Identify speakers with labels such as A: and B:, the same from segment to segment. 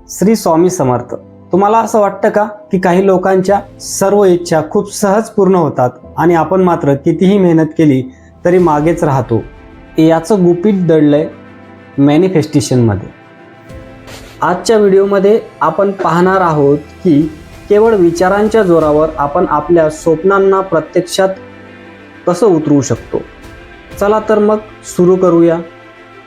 A: श्री स्वामी समर्थ. तुम्हाला असं वाटतं का की काही लोकांच्या सर्व इच्छा खूप सहज पूर्ण होतात आणि आपण मात्र कितीही मेहनत केली तरी मागेच राहतो? याचं गुपित दडलंय मॅनिफेस्टेशनमध्ये. आजच्या व्हिडिओमध्ये आपण पाहणार आहोत की केवळ विचारांच्या जोरावर आपण आपल्या स्वप्नांना प्रत्यक्षात कसं उतरवू शकतो. चला तर मग सुरू करूया.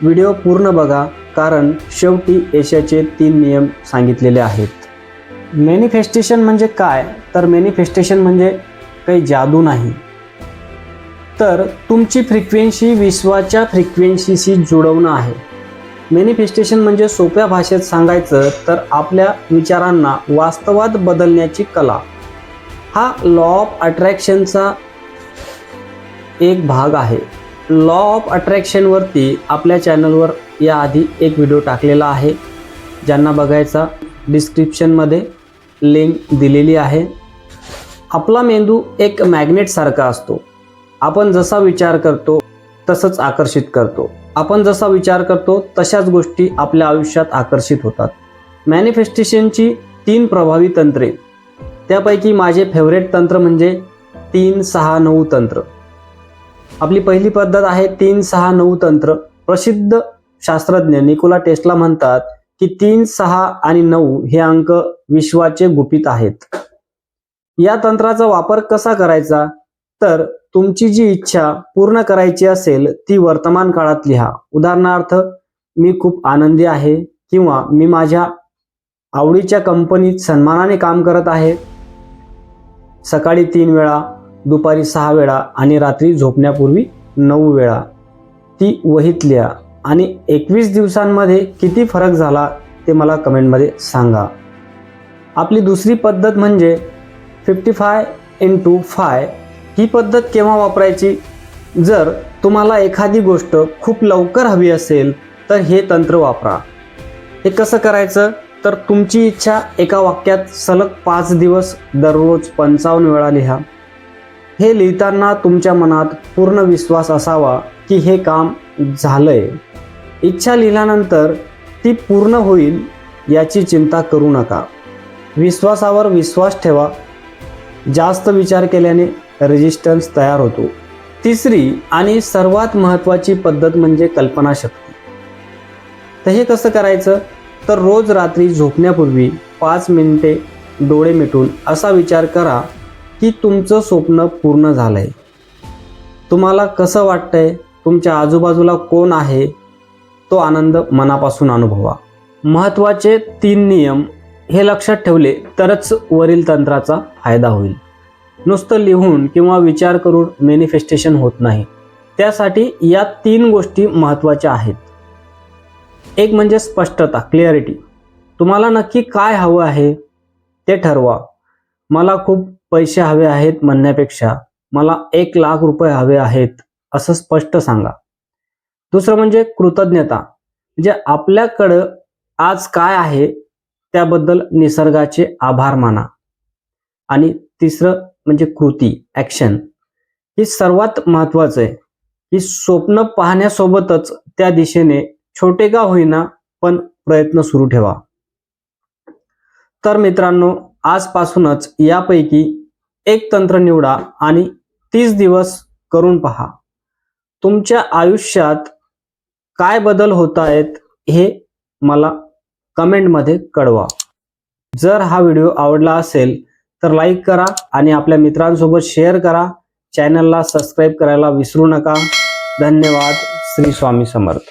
A: व्हिडिओ पूर्ण बघा, कारण शेवटी यशाचे 3 नियम सांगितलेले आहेत. मॅनिफेस्टेशन म्हणजे काय? तर मॅनिफेस्टेशन म्हणजे काही जादू नाही, तर तुमची फ्रिक्वेन्सी विश्वाच्या फ्रिक्वेन्सीशी जुळवणं आहे. मॅनिफेस्टेशन म्हणजे सोप्या भाषेत सांगायचं तर आपल्या विचारांना वास्तवात बदलण्याची कला. हा लॉ ऑफ अट्रॅक्शनचा एक भाग आहे. लॉ ऑफ अट्रॅक्शनवरती आपल्या चॅनलवर याआधी एक व्हिडिओ टाकलेला आहे. ज्यांना बघायचा डिस्क्रिप्शनमध्ये लिंक दिलेली आहे. आपला मेंदू एक मॅग्नेटसारखा असतो. आपण जसा विचार करतो तसंच आकर्षित करतो. आपण जसा विचार करतो तशाच गोष्टी आपल्या आयुष्यात आकर्षित होतात. मॅनिफेस्टेशनची 3 प्रभावी तंत्रे, त्यापैकी माझे फेवरेट तंत्र म्हणजे 3-6-9 तंत्र. आपली पहिली पद्धत आहे 3-6-9 तंत्र. प्रसिद्ध शास्त्रज्ञ निकोला टेस्ला म्हणतात की 3, 6 आणि 9 हे अंक विश्वाचे गुपित आहेत. या तंत्राचा वापर कसा करायचा? तर तुमची जी इच्छा पूर्ण करायची असेल ती वर्तमान काळात लिहा. उदाहरणार्थ, मी खूप आनंदी आहे, किंवा मी माझ्या आवडीच्या कंपनीत सन्मानाने काम करत आहे. सकाळी 3 वेळा, दुपारी 6 वेळा आणि रात्री झोपण्यापूर्वी 9 वेळा. ती वहीत लिहा आणि 21 दिवसांमध्ये किती फरक झाला ते मला कमेंटमध्ये सांगा. आपली दुसरी पद्धत म्हणजे 55x5. ही पद्धत केव्हा वापरायची? जर तुम्हाला एखादी गोष्ट खूप लवकर हवी असेल तर हे तंत्र वापरा. हे कसं करायचं? तर तुमची इच्छा एका वाक्यात सलग 5 दिवस दररोज 55 वेळा लिहा. हे लिहिताना तुमच्या मनात पूर्ण विश्वास असावा की हे काम झालंय. इच्छा लिहिल्यानंतर ती पूर्ण होईल याची चिंता करू नका. विश्वासावर विश्वास ठेवा. जास्त विचार केल्याने रेजिस्टन्स तयार होतो. तिसरी आणि सर्वात महत्त्वाची पद्धत म्हणजे कल्पनाशक्ती. तर हे कसं करायचं? तर रोज रात्री झोपण्यापूर्वी 5 मिनिटे डोळे मिटून असा विचार करा की तुमचं स्वप्न पूर्ण झालंय. तुम्हाला कसं वाटतंय? तुमच्या आजूबाजूला कोण आहे? तो आनंद मनापासून अनुभवा. महत्त्वाचे 3 नियम हे लक्षात ठेवले तरच वरील तंत्राचा फायदा होईल. नुसतं लिहून किंवा विचार करून मॅनिफेस्टेशन होत नाही. त्यासाठी या 3 गोष्टी महत्त्वाच्या आहेत. एक म्हणजे स्पष्टता, क्लिअरिटी. तुम्हाला नक्की काय हवं आहे ते ठरवा. मला खूप पैसे हवे आहेत म्हणण्यापेक्षा मला 1 लाख रुपये हवे आहेत असं स्पष्ट सांगा. दुसरं म्हणजे कृतज्ञता, म्हणजे आपल्याकडं आज काय आहे त्याबद्दल निसर्गाचे आभार माना. आणि तिसरं म्हणजे कृती, ॲक्शन. हे सर्वात महत्त्वाचं आहे की स्वप्न पाहण्यासोबतच त्या दिशेने छोटे का होईना पण प्रयत्न सुरू ठेवा. तर मित्रांनो, आजपासूनच यापैकी एक तंत्र निवडा आणि 30 दिवस करून पहा. तुमच्या आयुष्यात काय बदल होत आहेत हे मला कमेंटमध्ये कळवा. जर हा व्हिडिओ आवडला असेल तर लाईक करा आणि आपल्या मित्रांसोबत शेअर करा. चॅनलला सबस्क्राईब करायला विसरू नका. धन्यवाद. श्री स्वामी समर्थ.